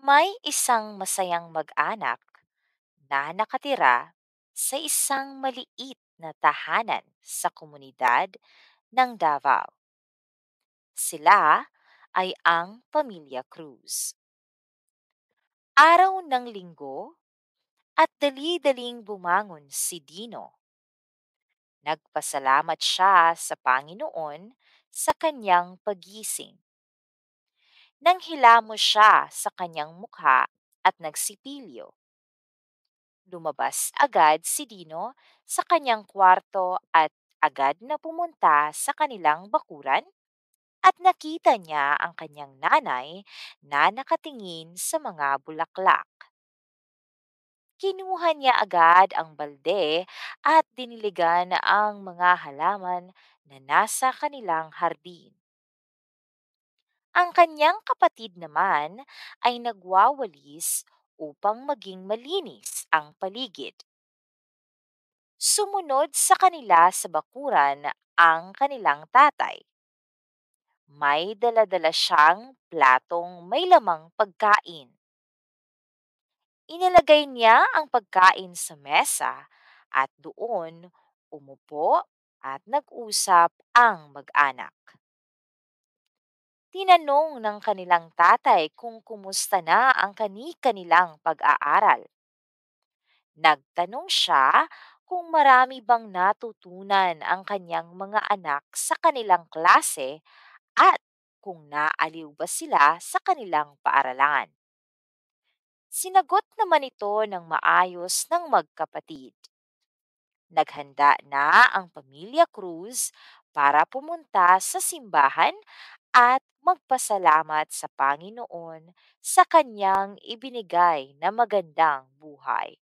May isang masayang mag-anak na nakatira sa isang maliit na tahanan sa komunidad ng Davao. Sila ay ang Pamilya Cruz. Araw ng linggo at dali-daling bumangon si Dino. Nagpasalamat siya sa Panginoon sa kanyang pagising. Nang hilamos siya sa kanyang mukha at nagsipilyo, lumabas agad si Dino sa kanyang kwarto at agad na pumunta sa kanilang bakuran at nakita niya ang kanyang nanay na nakatingin sa mga bulaklak. Kinuha niya agad ang balde at diniligan ang mga halaman na nasa kanilang hardin. Ang kanyang kapatid naman ay nagwawalis upang maging malinis ang paligid. Sumunod sa kanila sa bakuran ang kanilang tatay. May daladala siyang platong may lamang pagkain. Inilagay niya ang pagkain sa mesa at doon umupo at nag-usap ang mag-anak. Tinanong ng kanilang tatay kung kumusta na ang kani-kanilang pag-aaral. Nagtanong siya kung marami bang natutunan ang kanyang mga anak sa kanilang klase at kung naaliw ba sila sa kanilang paaralan. Sinagot naman ito ng maayos ng magkapatid. Naghanda na ang Pamilya Cruz para pumunta sa simbahan at magpasalamat sa Panginoon sa kanyang ibinigay na magandang buhay.